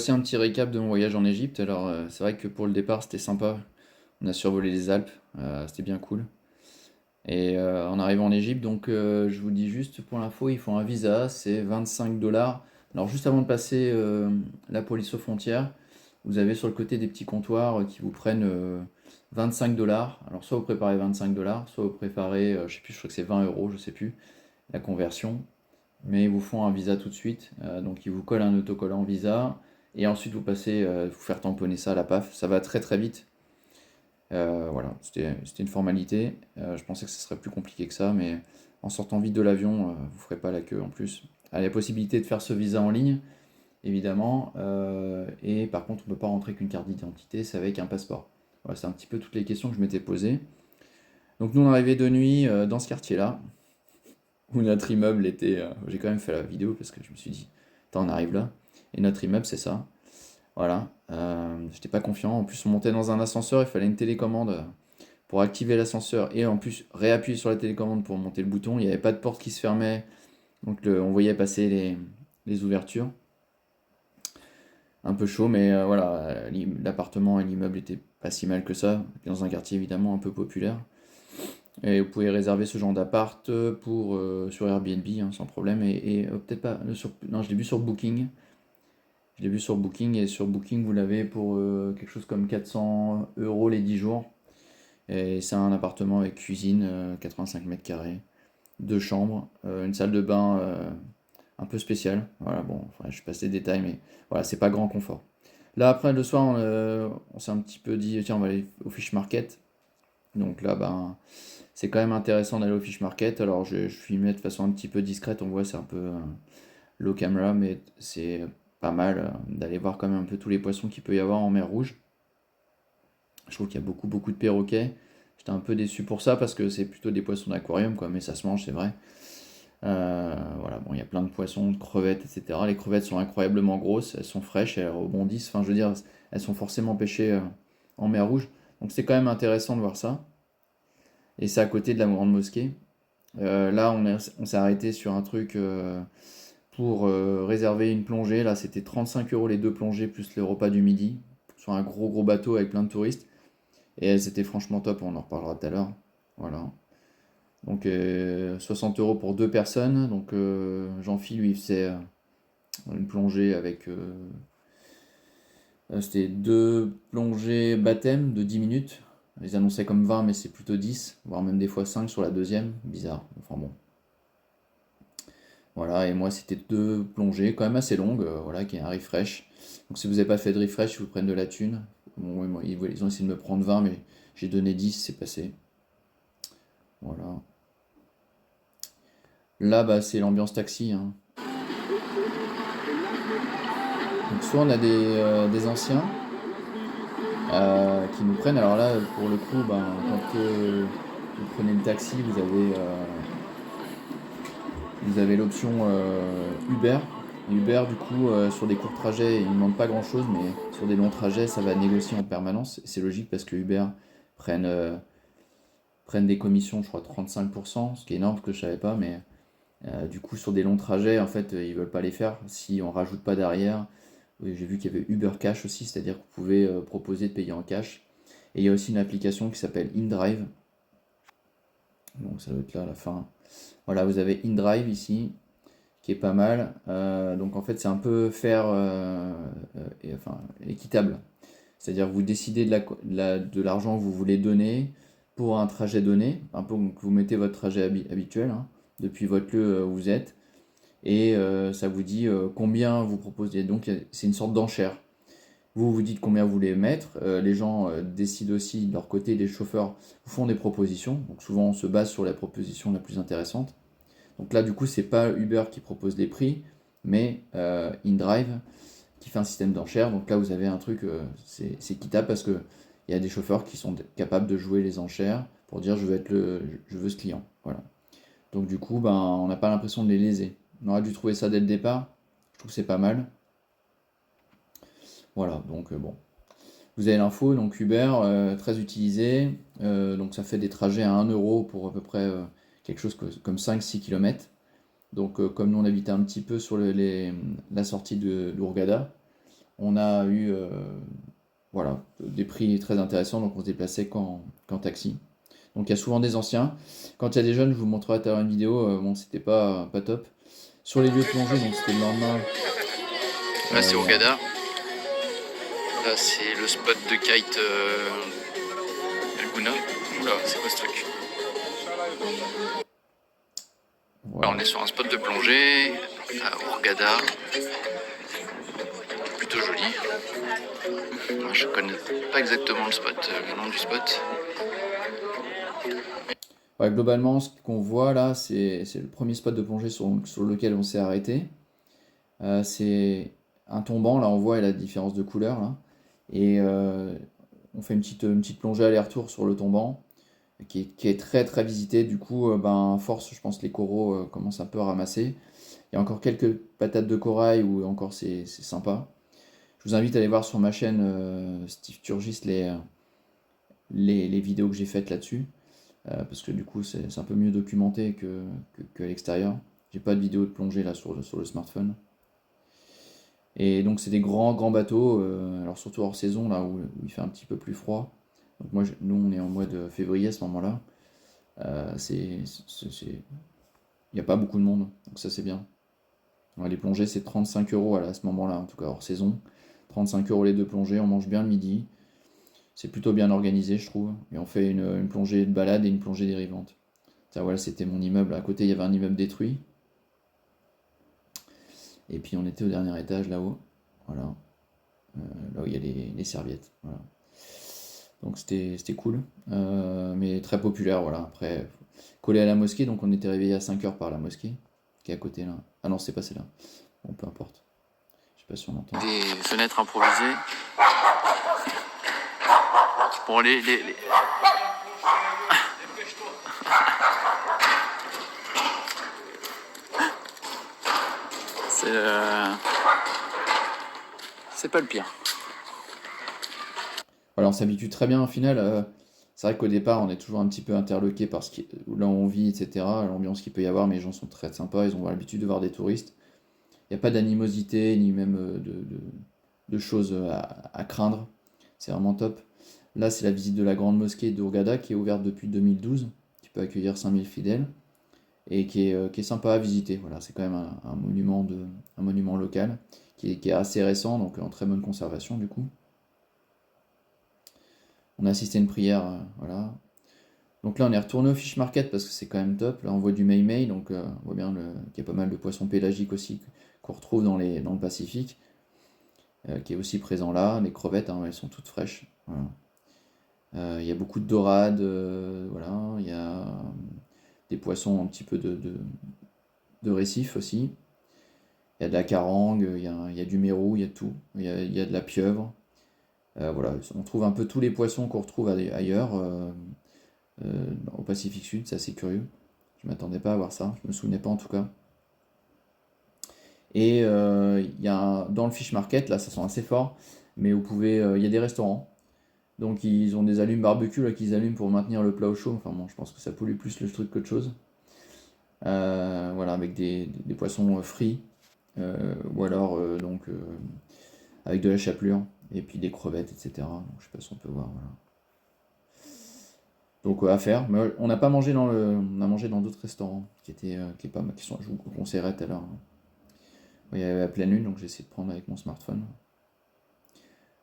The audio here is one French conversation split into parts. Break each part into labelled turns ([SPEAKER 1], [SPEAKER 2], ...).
[SPEAKER 1] C'est un petit récap de mon voyage en Égypte. Alors, c'est vrai que pour le départ, c'était sympa. On a survolé les Alpes, c'était bien cool. Et en arrivant en Égypte, donc je vous dis juste pour l'info, il faut un visa, c'est 25 dollars. Alors, juste avant de passer la police aux frontières, vous avez sur le côté des petits comptoirs qui vous prennent 25 dollars. Alors, soit vous préparez 25 dollars, soit vous préparez, je sais plus, je crois que c'est 20 euros, je sais plus, la conversion. Mais ils vous font un visa tout de suite. Donc ils vous collent un autocollant visa. Et ensuite vous passez, vous faire tamponner ça à la PAF. Ça va très très vite. Voilà, c'était une formalité. Je pensais que ce serait plus compliqué que ça, mais en sortant vite de l'avion, vous ferez pas la queue en plus. Il y a la possibilité de faire ce visa en ligne, évidemment. Et par contre, on ne peut pas rentrer qu'une carte d'identité, c'est avec un passeport. Voilà, c'est un petit peu toutes les questions que je m'étais posées. Donc nous on est arrivé de nuit dans ce quartier-là, où notre immeuble était. J'ai quand même fait la vidéo parce que je me suis dit, attends, on arrive là. Et notre immeuble, c'est ça. Voilà. J'étais pas confiant. En plus, on montait dans un ascenseur, il fallait une télécommande pour activer l'ascenseur et en plus réappuyer sur la télécommande pour monter le bouton. Il n'y avait pas de porte qui se fermait, donc on voyait passer les ouvertures. Un peu chaud, mais voilà, l'appartement et l'immeuble étaient pas si mal que ça, dans un quartier évidemment un peu populaire. Et vous pouvez réserver ce genre d'appart pour, sur Airbnb hein, sans problème. Et peut-être pas. Non, je l'ai vu sur Booking. Je l'ai vu sur Booking et sur Booking vous l'avez pour quelque chose comme 400 euros les 10 jours. Et c'est un appartement avec cuisine, 85 mètres carrés, deux chambres, une salle de bain un peu spéciale. Voilà, bon, enfin, je passe les détails, mais voilà, c'est pas grand confort. Là, après, le soir, on s'est un petit peu dit, tiens, on va aller au Fish Market. Donc là, ben, c'est quand même intéressant d'aller au Fish Market. Alors, je filmais de façon un petit peu discrète. On voit, c'est un peu low camera, mais c'est pas mal d'aller voir quand même un peu tous les poissons qu'il peut y avoir en mer Rouge. Je trouve qu'il y a beaucoup, beaucoup de perroquets. J'étais un peu déçu pour ça parce que c'est plutôt des poissons d'aquarium, quoi, mais ça se mange, c'est vrai. Voilà, bon, il y a plein de poissons, de crevettes, etc. Les crevettes sont incroyablement grosses, elles sont fraîches, elles rebondissent. Enfin, je veux dire, elles sont forcément pêchées en mer Rouge. Donc c'est quand même intéressant de voir ça. Et c'est à côté de la Grande Mosquée. Là, on s'est arrêté sur un truc pour réserver une plongée. Là, c'était 35 euros les deux plongées plus le repas du midi sur un gros gros bateau avec plein de touristes. Et elles étaient franchement top, on en reparlera tout à l'heure. Voilà. Donc 60 euros pour deux personnes. Donc Jean-Phil lui il faisait une plongée avec. C'était deux plongées baptême de 10 minutes. Ils annonçaient comme 20 mais c'est plutôt 10 voire même des fois 5 sur la deuxième. Bizarre. Enfin bon. Voilà, et moi c'était deux plongées quand même assez longues, voilà, qui est un refresh. Donc si vous n'avez pas fait de refresh, ils vous prennent de la thune. Bon, ouais, moi, ils ont essayé de me prendre 20, mais j'ai donné 10, c'est passé. Voilà. Là, bah, c'est l'ambiance taxi, hein. Donc soit on a des anciens qui nous prennent. Alors là, pour le coup, ben, quand vous prenez le taxi, vous avez l'option Uber. Et Uber, du coup, sur des courts trajets, ils ne demandent pas grand-chose, mais sur des longs trajets, ça va négocier en permanence. C'est logique parce que Uber prennent, euh, prennent des commissions, je crois, 35%, ce qui est énorme, parce que je savais pas, mais du coup, sur des longs trajets, en fait, ils veulent pas les faire si on rajoute pas derrière. Oui, j'ai vu qu'il y avait Uber Cash aussi, c'est-à-dire que vous pouvez proposer de payer en cash. Et il y a aussi une application qui s'appelle InDrive, donc ça doit être là à la fin. Voilà, vous avez InDrive ici, qui est pas mal. Donc en fait, c'est un peu faire enfin, équitable. C'est-à-dire que vous décidez de l'argent que vous voulez donner pour un trajet donné, un peu que vous mettez votre trajet habituel, hein, depuis votre lieu où vous êtes, et ça vous dit combien vous proposez. Donc c'est une sorte d'enchère. Vous vous dites combien vous voulez mettre, les gens décident aussi de leur côté, les chauffeurs vous font des propositions, donc souvent on se base sur la proposition la plus intéressante. Donc là, du coup, c'est pas Uber qui propose les prix, mais InDrive qui fait un système d'enchères. Donc là, vous avez un truc, c'est équitable parce que il y a des chauffeurs qui sont capables de jouer les enchères pour dire je veux ce client. Voilà. Donc du coup, ben, on n'a pas l'impression de les léser. On aurait dû trouver ça dès le départ. Je trouve que c'est pas mal. Voilà, donc bon. Vous avez l'info, donc Uber, très utilisé. Donc ça fait des trajets à 1 € pour à peu près quelque chose comme 5-6 km. Donc, comme nous on habitait un petit peu sur la sortie de l'Ourgada, On a eu voilà, des prix très intéressants, donc on se déplaçait qu'en taxi. Donc il y a souvent des anciens. Quand il y a des jeunes, je vous montrerai tout à l'heure une vidéo, bon, c'était pas top. Sur les lieux de plongée, donc c'était le lendemain.
[SPEAKER 2] Là, c'est
[SPEAKER 1] il y a-
[SPEAKER 2] Hurghada. Là, c'est le spot de kite Laguna. Oula, c'est quoi ce truc? Là, on
[SPEAKER 1] voilà.
[SPEAKER 2] est sur un spot de plongée à Hurghada. Plutôt joli. Moi, je connais pas exactement le nom du spot.
[SPEAKER 1] Ouais, globalement, ce qu'on voit là, c'est le premier spot de plongée sur lequel on s'est arrêté. C'est un tombant, là on voit la différence de couleur là. Et on fait une petite plongée aller-retour sur le tombant, qui est très très visité. Du coup, ben, à force, je pense que les coraux commencent un peu à ramasser. Il y a encore quelques patates de corail où encore c'est sympa. Je vous invite à aller voir sur ma chaîne Steve Turgis les vidéos que j'ai faites là-dessus. Parce que du coup c'est un peu mieux documenté que à l'extérieur. J'ai pas de vidéo de plongée là sur le smartphone. Et donc c'est des grands bateaux, alors surtout hors saison là où il fait un petit peu plus froid. Donc nous on est en mois de février à ce moment-là. Il n'y a pas beaucoup de monde, donc ça c'est bien. Ouais, les plongées c'est 35 € à ce moment-là, en tout cas hors saison. 35 € les deux plongées, on mange bien le midi. C'est plutôt bien organisé je trouve. Et on fait une plongée de balade et une plongée dérivante. Ça voilà, c'était mon immeuble. À côté il y avait un immeuble détruit. Et puis on était au dernier étage là-haut. Voilà. Là où il y a les serviettes. Voilà. Donc c'était cool. Mais très populaire, voilà. Après, collé à la mosquée, donc on était réveillé à 5 h par la mosquée, qui est à côté là. Ah non, c'est pas celle-là. Bon, peu importe. Je sais pas si on entend.
[SPEAKER 2] Des fenêtres improvisées. Bon, c'est pas le pire.
[SPEAKER 1] Voilà, on s'habitue très bien au final. C'est vrai qu'au départ, on est toujours un petit peu interloqué par là où on vit, etc. L'ambiance qu'il peut y avoir, mais les gens sont très sympas, ils ont l'habitude de voir des touristes. Il n'y a pas d'animosité, ni même de choses à craindre. C'est vraiment top. Là, c'est la visite de la grande mosquée d'Hurghada qui est ouverte depuis 2012, qui peut accueillir 5000 fidèles et qui est sympa à visiter. Voilà, c'est quand même un monument local qui est assez récent, donc en très bonne conservation du coup. On a assisté à une prière, voilà. Donc là, on est retourné au Fish Market parce que c'est quand même top. Là, on voit du Mei, donc on voit bien qu'il y a pas mal de poissons pélagiques aussi qu'on retrouve dans le Pacifique, qui est aussi présent là. Les crevettes, hein, elles sont toutes fraîches. Voilà. Il y a beaucoup de dorades, voilà. Il y a des poissons un petit peu de récif aussi. Il y a de la carangue, il y a du mérou, il y a tout. Il y a de la pieuvre. Voilà, on trouve un peu tous les poissons qu'on retrouve ailleurs au Pacifique Sud, c'est assez curieux. Je m'attendais pas à voir ça, je me souvenais pas en tout cas. Et dans le fish market, là ça sent assez fort, mais il y a des restaurants. Donc ils ont des allumes barbecue là qu'ils allument pour maintenir le plat au chaud. Enfin bon, je pense que ça pollue plus le truc qu'autre chose. Voilà, avec des poissons frits, ou alors avec de la chapelure, et puis des crevettes, etc. Donc, je sais pas si on peut voir. Voilà. Donc à faire. Mais on n'a pas mangé on a mangé dans d'autres restaurants qui est pas mal, je vous conseillerais tout à l'heure. Il y avait la pleine lune, donc j'ai essayé de prendre avec mon smartphone.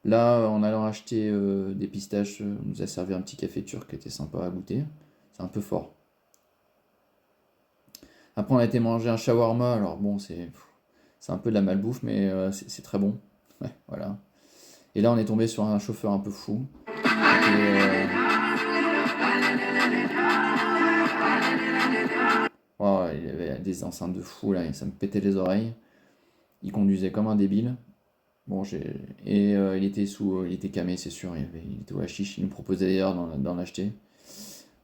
[SPEAKER 1] Là, en allant acheter des pistaches, on nous a servi un petit café turc qui était sympa à goûter. C'est un peu fort. Après, on a été manger un shawarma. Alors bon, c'est un peu de la malbouffe, mais c'est très bon. Ouais, voilà. Et là, on est tombé sur un chauffeur un peu fou. Oh, il avait des enceintes de fou là, et ça me pétait les oreilles. Il conduisait comme un débile. Bon, il était camé, c'est sûr. Il était au hashish. Il nous proposait d'ailleurs d'en acheter.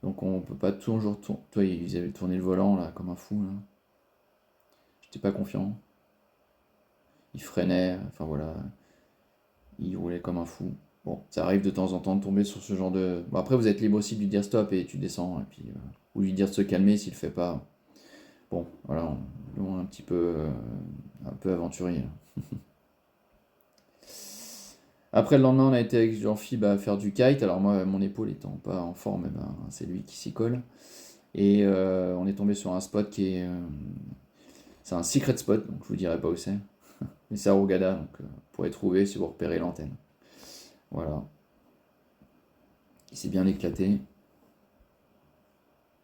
[SPEAKER 1] Donc on peut pas toujours tourner. Toi, ils avaient tourné le volant là comme un fou là. J'étais pas confiant. Il freinait. Enfin voilà. Il roulait comme un fou. Bon, ça arrive de temps en temps de tomber sur ce genre de. Bon, après, vous êtes libre aussi de lui dire stop et tu descends. Et puis, ou lui dire de se calmer s'il le fait pas. Bon, voilà, on est un peu aventurier. Après, le lendemain, on a été avec Jean-Phi faire du kite. Alors moi, mon épaule étant pas en forme, eh ben, c'est lui qui s'y colle. Et on est tombé sur un spot qui est... c'est un secret spot, donc je vous dirai pas où c'est. Mais c'est à Hurghada, donc vous pourrez trouver si vous repérez l'antenne. Voilà. Il s'est bien éclaté.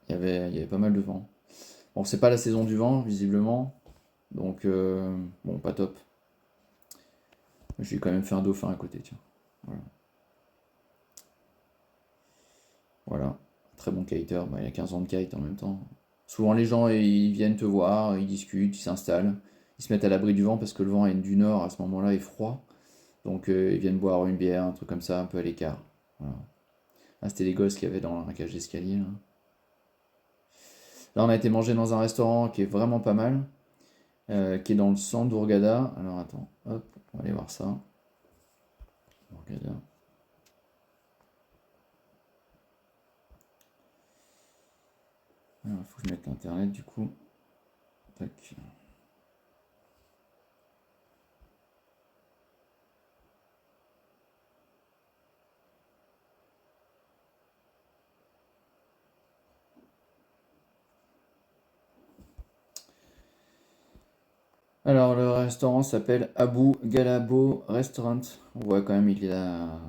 [SPEAKER 1] Il y avait pas mal de vent. Bon, c'est pas la saison du vent, visiblement. Donc, bon, pas top. J'ai quand même fait un dauphin à côté, tiens. Voilà. Voilà. Très bon kiter. Bah, il a 15 ans de kite en même temps. Souvent, les gens, ils viennent te voir, ils discutent, ils s'installent. Ils se mettent à l'abri du vent parce que le vent est du nord à ce moment-là est froid. Donc, ils viennent boire une bière, un truc comme ça, un peu à l'écart. Voilà. Ah, c'était les gosses qu'il y avait dans la cage d'escalier, là. Là, on a été manger dans un restaurant qui est vraiment pas mal, qui est dans le centre d'Hurghada. Alors, attends, hop, on va aller voir ça. Hurghada. Alors, il faut que je mette l'internet du coup. Tac. Alors, le restaurant s'appelle Abu Galabo Restaurant. On voit quand même, il est à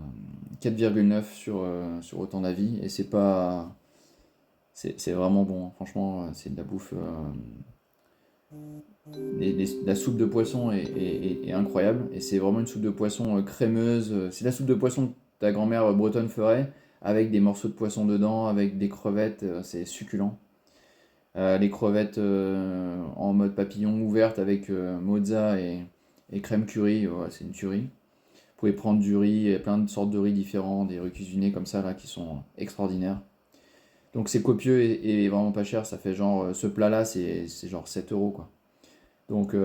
[SPEAKER 1] 4,9 sur autant d'avis. Et c'est pas. C'est vraiment bon, hein. Franchement, c'est de la bouffe. La soupe de poisson est incroyable. Et c'est vraiment une soupe de poisson crémeuse. C'est la soupe de poisson que ta grand-mère bretonne ferait. Avec des morceaux de poisson dedans, avec des crevettes. C'est succulent. Les crevettes en mode papillon ouvertes avec mozza et crème curry, ouais, c'est une tuerie. Vous pouvez prendre du riz, et plein de sortes de riz différents, des riz cuisinés comme ça là qui sont extraordinaires. Donc c'est copieux et vraiment pas cher, ça fait genre ce plat là c'est genre 7 euros quoi. Donc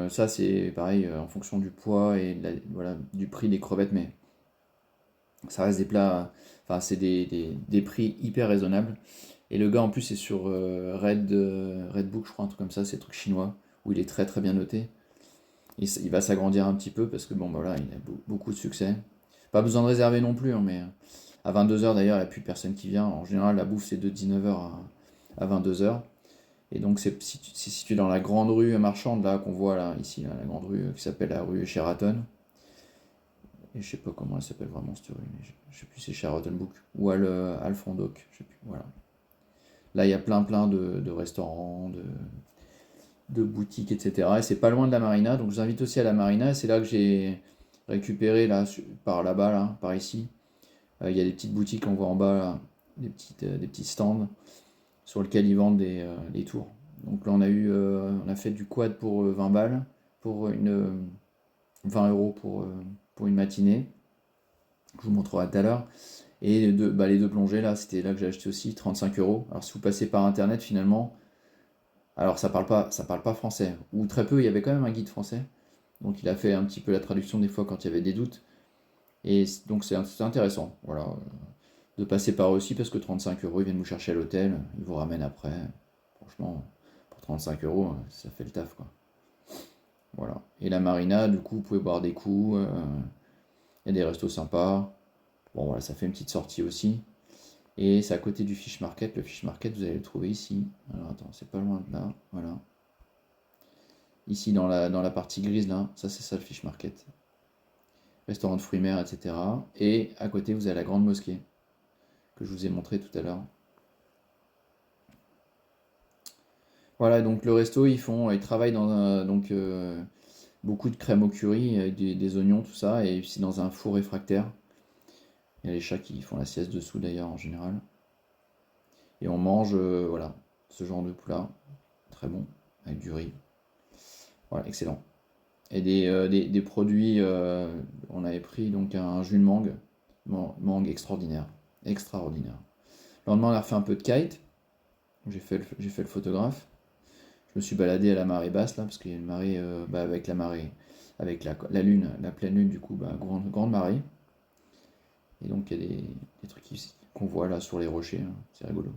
[SPEAKER 1] ça c'est pareil en fonction du poids et voilà, du prix des crevettes, mais ça reste des plats, enfin c'est des prix hyper raisonnables. Et le gars en plus est sur Redbook, je crois, un truc comme ça, c'est un truc chinois, où il est très très bien noté. Il va s'agrandir un petit peu parce que bon, bah voilà, il a beaucoup de succès. Pas besoin de réserver non plus, hein, mais à 22 heures d'ailleurs, il n'y a plus personne qui vient. En général, la bouffe c'est de 19 h à 22 h. Et donc c'est situé dans la grande rue marchande là qu'on voit là, ici, là, la grande rue qui s'appelle la rue Sheraton. Et je sais pas comment elle s'appelle vraiment cette rue, mais je sais plus si c'est Sheraton Book ou Alfondoc, je sais plus. Voilà. Là, il y a plein de restaurants, de boutiques, etc. Et c'est pas loin de la marina, donc je vous invite aussi à la marina. Et c'est là que j'ai récupéré, là, par là-bas, là, par ici. Il y a des petites boutiques, on voit en bas, là, des petits stands sur lesquels ils vendent des tours. Donc là, on a fait du quad pour 20 balles, pour 20 euros pour une matinée. Je vous montrerai tout à l'heure. Et les deux plongées, là, c'était là que j'ai acheté aussi, 35 euros. Alors si vous passez par internet, finalement, alors ça parle pas français, ou très peu, il y avait quand même un guide français. Donc il a fait un petit peu la traduction des fois quand il y avait des doutes. Et donc c'est intéressant, voilà, de passer par eux aussi parce que 35 euros, ils viennent vous chercher à l'hôtel, ils vous ramènent après. Franchement, pour 35 euros, ça fait le taf quoi. Voilà. Et la marina, du coup, vous pouvez boire des coups, il y a des restos sympas. Bon voilà, ça fait une petite sortie aussi. Et c'est à côté du Fish Market. Le Fish Market, vous allez le trouver ici. Alors attends, c'est pas loin de là. Voilà. Ici dans la partie grise là, ça c'est ça le Fish Market. Restaurant de fruits mer, etc. Et à côté vous avez la grande mosquée que je vous ai montré tout à l'heure. Voilà, donc le resto ils travaillent dans beaucoup de crème au curry, avec des oignons, tout ça, et aussi dans un four réfractaire. Il y a les chats qui font la sieste dessous d'ailleurs en général. Et on mange voilà, ce genre de plat, très bon, avec du riz. Voilà, excellent. Et des produits, on avait pris donc un jus de mangue, mangue extraordinaire, extraordinaire. Le lendemain, on a refait un peu de kite, j'ai fait le photographe. Je me suis baladé à la marée basse là, parce qu'il y a une marée, avec la marée, avec la lune, la pleine lune, du coup, grande marée. Et donc il y a des trucs qu'on voit là sur les rochers, hein. C'est rigolo.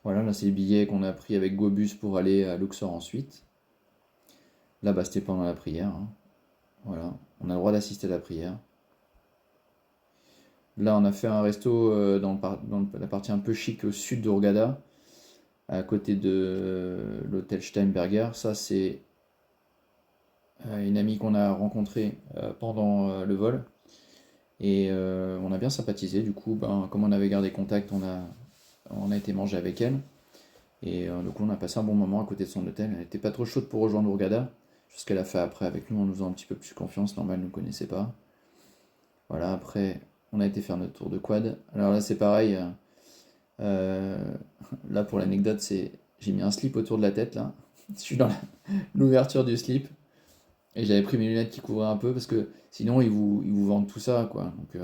[SPEAKER 1] Voilà, là c'est les billets qu'on a pris avec Gobus pour aller à Luxor ensuite. Là, bah, c'était pendant la prière, hein. Voilà, on a le droit d'assister à la prière. Là, on a fait un resto dans la partie un peu chic au sud de Hurghada, à côté de l'hôtel Steinberger. Ça, c'est une amie qu'on a rencontrée pendant le vol. Et on a bien sympathisé. Du coup, ben, comme on avait gardé contact, on a été manger avec elle. Et donc on a passé un bon moment à côté de son hôtel. Elle n'était pas trop chaude pour rejoindre Hurghada. Ce qu'elle a fait après avec nous en nous faisant un petit peu plus confiance. Normal, elle ne nous connaissait pas. Voilà, après, on a été faire notre tour de quad. Alors là, c'est pareil. Euh, Là, pour l'anecdote, j'ai mis un slip autour de la tête, là. Je suis dans l'ouverture du slip. Et j'avais pris mes lunettes qui couvraient un peu parce que sinon, ils vous vendent tout ça, quoi. Donc,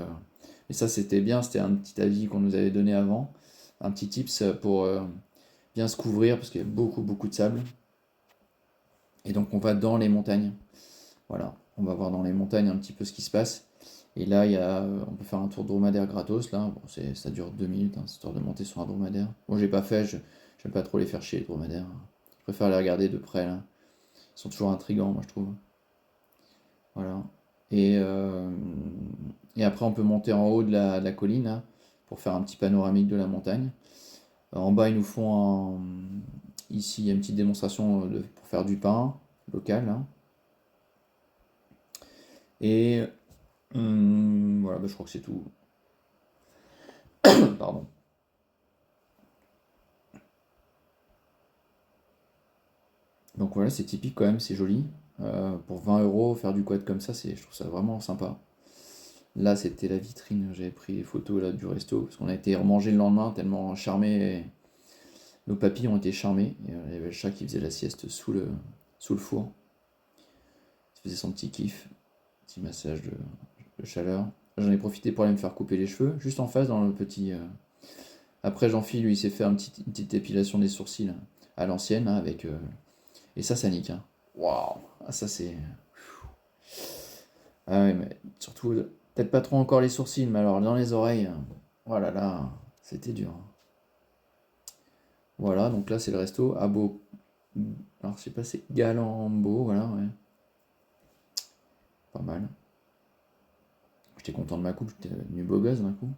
[SPEAKER 1] et ça, c'était bien. C'était un petit avis qu'on nous avait donné avant. Un petit tips pour bien se couvrir parce qu'il y a beaucoup, beaucoup de sable. Et donc, on va dans les montagnes. Voilà. On va voir dans les montagnes un petit peu ce qui se passe. Et là, on peut faire un tour dromadaire gratos. Là, bon, ça dure 2 minutes, hein, histoire de monter sur un dromadaire. Moi, j'ai pas fait, j'aime pas trop les faire chier, les dromadaires. Je préfère les regarder de près, là. Ils sont toujours intrigants, moi, je trouve. Voilà. Et, euh, et après, on peut monter en haut de la colline, là, pour faire un petit panoramique de la montagne. En bas, ils nous font ici, il y a une petite démonstration pour faire du pain local, là. Et voilà, bah, je crois que c'est tout. Pardon. Donc voilà, c'est typique quand même, c'est joli. Pour 20 euros, faire du quad comme ça, je trouve ça vraiment sympa. Là, c'était la vitrine, j'avais pris les photos là, du resto, parce qu'on a été remanger le lendemain, tellement charmés. Nos papilles ont été charmés. Et, il y avait le chat qui faisait la sieste sous le four. Il faisait son petit kiff, petit massage de chaleur. J'en ai profité pour aller me faire couper les cheveux, juste en face dans le petit. Après, Jean-Phil, lui, il s'est fait une petite épilation des sourcils à l'ancienne, hein, avec. Et ça nique, hein. Waouh! Ah, ça, c'est. Ah ouais, mais surtout, peut-être pas trop encore les sourcils, mais alors dans les oreilles, oh là là, c'était dur. Voilà, donc là c'est le resto à Beau. Alors je sais pas, c'est Galambo, voilà, ouais. Pas mal. J'étais content de ma coupe, j'étais devenu beau gosse d'un coup.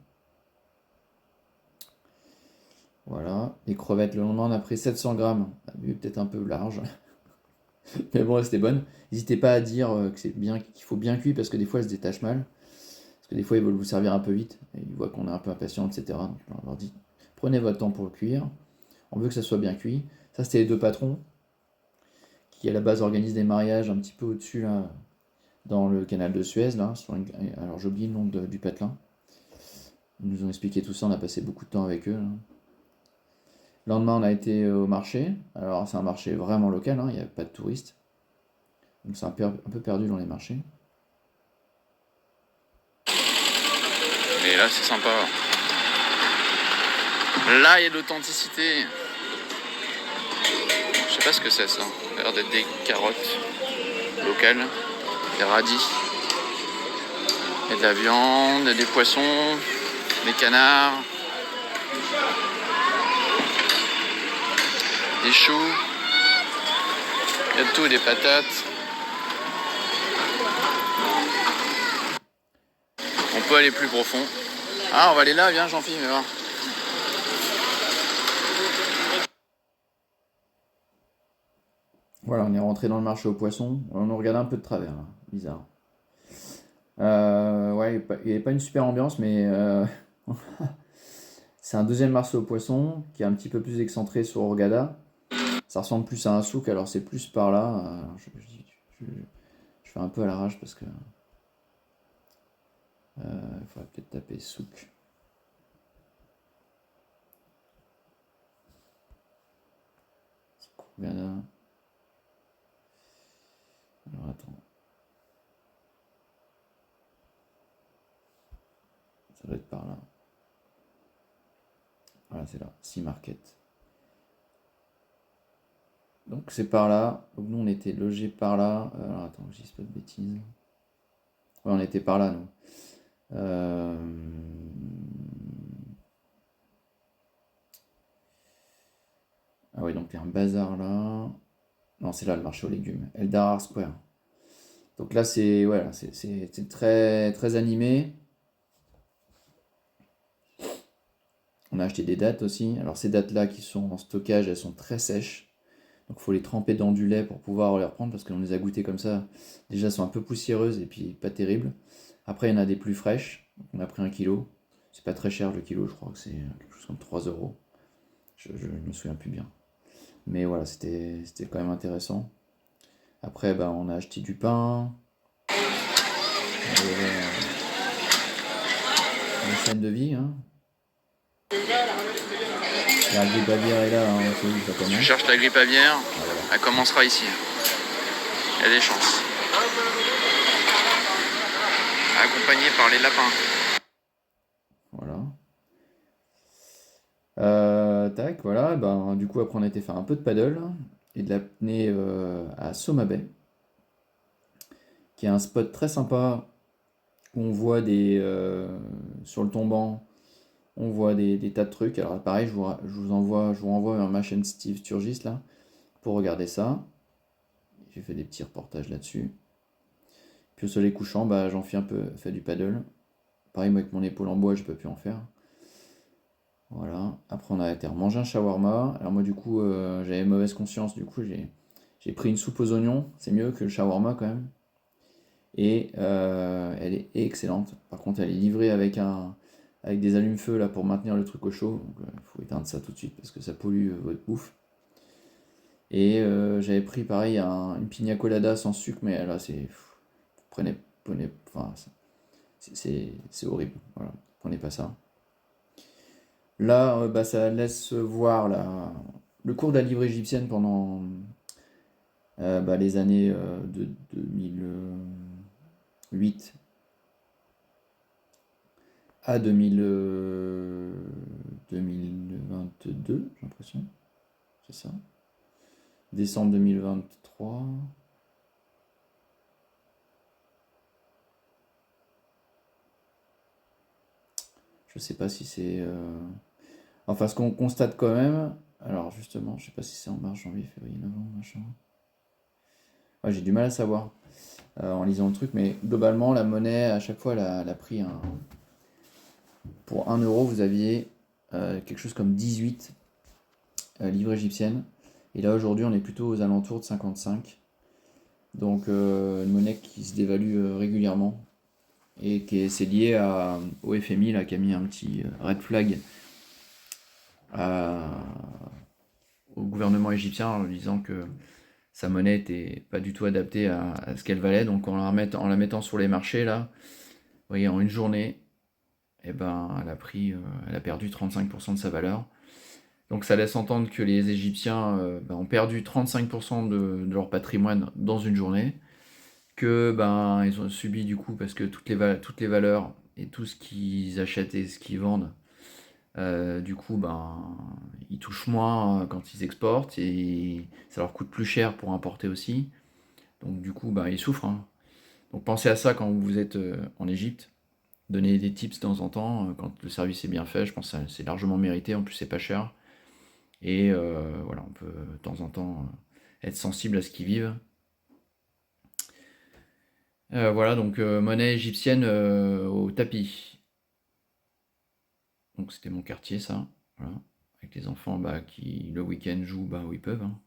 [SPEAKER 1] Voilà, les crevettes, le lendemain on a pris 700 grammes. Peut-être un peu large, mais bon, c'était bonne. N'hésitez pas à dire que c'est bien, qu'il faut bien cuire parce que des fois elles se détachent mal. Parce que des fois ils veulent vous servir un peu vite, et ils voient qu'on est un peu impatient, etc. Donc on leur dit, prenez votre temps pour le cuire. On veut que ça soit bien cuit. Ça, c'était les deux patrons qui, à la base, organisent des mariages un petit peu au-dessus, là, dans le canal de Suez, là. Alors, j'ai oublié le nom du patelin. Ils nous ont expliqué tout ça, on a passé beaucoup de temps avec eux, là. Le lendemain, on a été au marché. Alors, c'est un marché vraiment local, hein, il n'y a pas de touristes. Donc, c'est un peu perdu dans les marchés.
[SPEAKER 2] Et là, c'est sympa. Là, il y a de l'authenticité. Je sais pas ce que c'est ça. Ça a l'air d'être des carottes locales, des radis. Il y a de la viande, des poissons, des canards, des choux. Il y a de tout, des patates. On peut aller plus profond. Ah, on va aller là, viens Jean-Philippe, viens voir.
[SPEAKER 1] Voilà, on est rentré dans le marché aux poissons. On nous regardait un peu de travers, là. Bizarre. Ouais, il n'y avait pas une super ambiance, mais c'est un deuxième marché aux poissons qui est un petit peu plus excentré sur Hurghada. Ça ressemble plus à un souk, alors c'est plus par là. Je fais un peu à l'arrache parce que il faudrait peut-être taper souk. Hurghada. Alors attends, ça doit être par là. Voilà, c'est là, Sea Market. Donc c'est par là. Donc nous on était logés par là. Alors attends, je dis pas de bêtises. Ouais, on était par là nous. Euh, Ah oui, donc il y a un bazar là. Non, c'est là le marché aux légumes. Eldar Square. Donc là, c'est voilà, c'est très, très animé. On a acheté des dattes aussi. Alors ces dattes-là qui sont en stockage, elles sont très sèches. Donc il faut les tremper dans du lait pour pouvoir les reprendre parce qu'on les a goûtées comme ça. Déjà, elles sont un peu poussiéreuses et puis pas terribles. Après, il y en a des plus fraîches. Donc, on a pris 1 kilo. C'est pas très cher le kilo, je crois que c'est quelque chose comme 3 euros. Je me souviens plus bien. Mais voilà, c'était quand même intéressant. Après, bah, on a acheté du pain. Une chaîne de vie. Hein. La grippe aviaire est là, hein, c'est où ça
[SPEAKER 2] Tu
[SPEAKER 1] commence.
[SPEAKER 2] cherches la grippe aviaire,
[SPEAKER 1] Ah, voilà.
[SPEAKER 2] elle commencera ici. Il y a des chances. Accompagné par les lapins.
[SPEAKER 1] Voilà. Tac, voilà. Ben, du coup, après, on a été faire un peu de paddle et de l'apnée à Soma Bay, qui est un spot très sympa où on voit sur le tombant, on voit des tas de trucs. Alors, pareil, je vous renvoie vers ma chaîne Steve Sturgis là pour regarder ça. J'ai fait des petits reportages là-dessus. Puis au soleil couchant, bah, j'en fais un peu, fait du paddle. Pareil, moi, avec mon épaule en bois, je peux plus en faire. Voilà. Après, on a été manger un shawarma. Alors, moi, du coup, j'avais mauvaise conscience. Du coup, j'ai pris une soupe aux oignons. C'est mieux que le shawarma quand même. Et elle est excellente. Par contre, elle est livrée avec des allumes-feu là pour maintenir le truc au chaud. Donc, il faut éteindre ça tout de suite parce que ça pollue votre bouffe. Et j'avais pris pareil une pina colada sans sucre, mais là, prenez, enfin, c'est horrible. Voilà, prenez pas ça. Là, bah, ça laisse voir le cours de la livre égyptienne pendant bah, les années de 2008 à 2022, j'ai l'impression. C'est ça. Décembre 2023. Je sais pas si c'est. Enfin, ce qu'on constate quand même. Alors, justement, je sais pas si c'est en mars, janvier, février, novembre, machin. Ouais, j'ai du mal à savoir en lisant le truc, mais globalement, la monnaie, à chaque fois, elle a pris un. Pour 1 euro, vous aviez quelque chose comme 18 livres égyptiennes. Et là, aujourd'hui, on est plutôt aux alentours de 55. Donc, une monnaie qui se dévalue régulièrement. Et c'est lié au FMI là, qui a mis un petit red flag au gouvernement égyptien en disant que sa monnaie n'était pas du tout adaptée à ce qu'elle valait. Donc en la mettant sur les marchés, là, vous voyez, en une journée, eh ben, elle a perdu 35% de sa valeur. Donc ça laisse entendre que les Égyptiens ont perdu 35% de leur patrimoine dans une journée, que ils ont subi du coup, parce que toutes les valeurs et tout ce qu'ils achètent et ce qu'ils vendent, du coup, ils touchent moins quand ils exportent et ça leur coûte plus cher pour importer aussi. Donc du coup, ils souffrent. Hein. Donc pensez à ça quand vous êtes en Égypte. Donnez des tips de temps en temps quand le service est bien fait. Je pense que c'est largement mérité. En plus, c'est pas cher. Et voilà, on peut de temps en temps être sensible à ce qu'ils vivent. Voilà, donc monnaie égyptienne au tapis. Donc c'était mon quartier, ça. Voilà. Avec les enfants qui le week-end jouent où ils peuvent. Hein.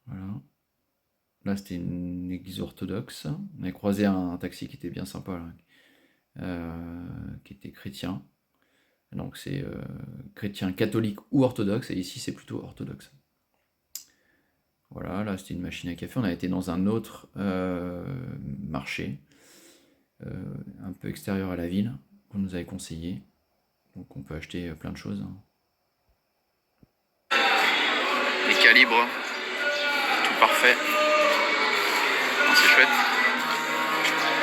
[SPEAKER 1] Voilà. Là c'était une église orthodoxe. On a croisé un taxi qui était bien sympa, là, qui était chrétien. Donc c'est chrétien catholique ou orthodoxe, et ici c'est plutôt orthodoxe. Voilà, là c'était une machine à café. On a été dans un autre marché, un peu extérieur à la ville, qu'on nous avait conseillé. Donc on peut acheter plein de choses.
[SPEAKER 2] Les calibres, tout parfait. C'est chouette.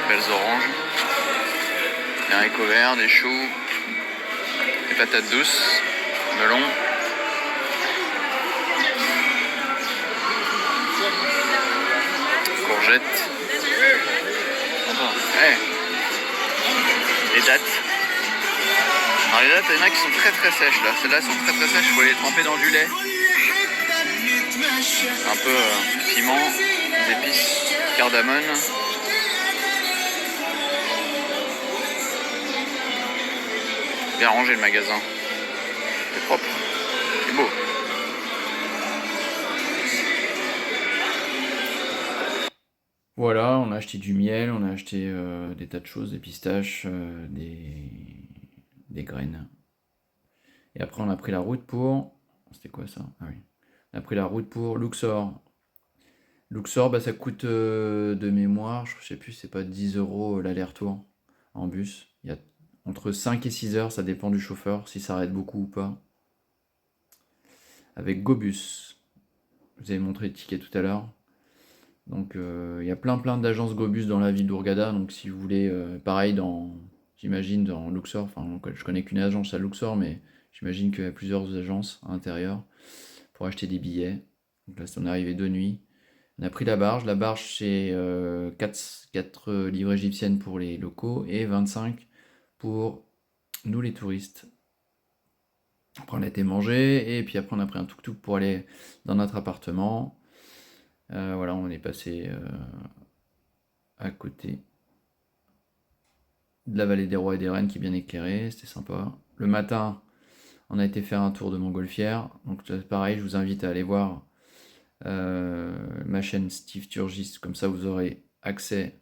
[SPEAKER 2] Belles oranges. Des haricots verts, des choux, des patates douces, melon. Courgettes. Les dattes. Alors les dattes, il y en a qui sont très très sèches là. Celles-là sont très très sèches, il faut les tremper dans du lait. Un peu piment, des épices, cardamone. Bien rangé le magasin. C'est propre. C'est beau.
[SPEAKER 1] Voilà, on a acheté du miel, on a acheté des tas de choses, des pistaches, des graines. Et après, on a pris la route pour... C'était quoi ça? Ah oui. On a pris la route pour Luxor. Luxor, bah, ça coûte de mémoire, je sais plus, c'est pas 10 euros l'aller-retour en bus. Il y a entre 5 et 6 heures, ça dépend du chauffeur, si ça arrête beaucoup ou pas. Avec Gobus. Je vous avais montré le ticket tout à l'heure. Donc il y a plein d'agences Gobus dans la ville d'Hurghada. Donc si vous voulez, pareil j'imagine dans Luxor, enfin je connais qu'une agence à Luxor, mais j'imagine qu'il y a plusieurs agences à l'intérieur pour acheter des billets. Donc là on est arrivé de nuit. On a pris la barge. La barge c'est 4 livres égyptiennes pour les locaux et 25 pour nous les touristes. Après on a été manger et puis après on a pris un tuk-tuk pour aller dans notre appartement. Voilà, on est passé à côté de la vallée des rois et des reines qui est bien éclairée, c'était sympa. Le matin, on a été faire un tour de montgolfière. Donc pareil, je vous invite à aller voir ma chaîne Steve Turgis, comme ça vous aurez accès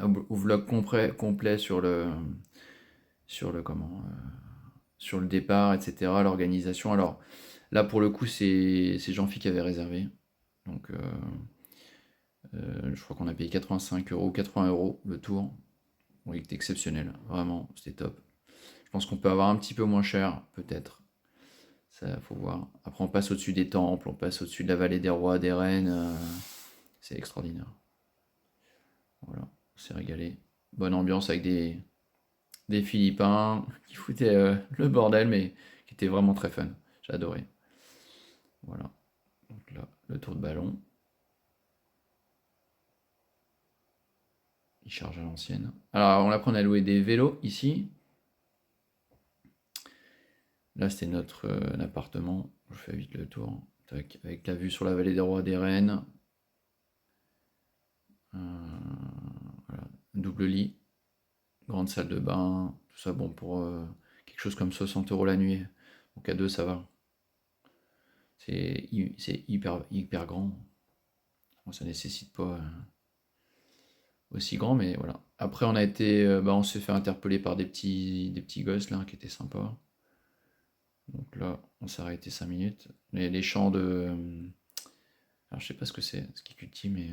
[SPEAKER 1] au vlog complet sur le départ, etc., l'organisation. Alors là pour le coup c'est Jean-Philippe qui avait réservé. Donc je crois qu'on a payé 85 euros, 80 euros le tour. Bon, il était exceptionnel, vraiment, c'était top. Je pense qu'on peut avoir un petit peu moins cher, peut-être. Ça, faut voir. Après, on passe au-dessus des temples, on passe au-dessus de la vallée des rois, des reines. C'est extraordinaire. Voilà, on s'est régalé. Bonne ambiance avec des Philippins qui foutaient le bordel, mais qui étaient vraiment très fun. J'ai adoré. Voilà. Donc là, le tour de ballon. Il charge à l'ancienne. Alors, on apprend à louer des vélos ici. Là, c'était notre appartement. Je fais vite le tour. Tac, avec la vue sur la vallée des rois des reines. Voilà. Double lit. Grande salle de bain. Tout ça, bon, pour quelque chose comme 60 euros la nuit. Donc à deux, ça va. C'est hyper grand. Bon, ça nécessite pas aussi grand, mais voilà. Après, on a été, on s'est fait interpeller par des petits gosses là qui étaient sympas. Donc là, on s'est arrêté 5 minutes. Les champs de. Alors, je sais pas ce que c'est, ce qu'ils cultivent, mais.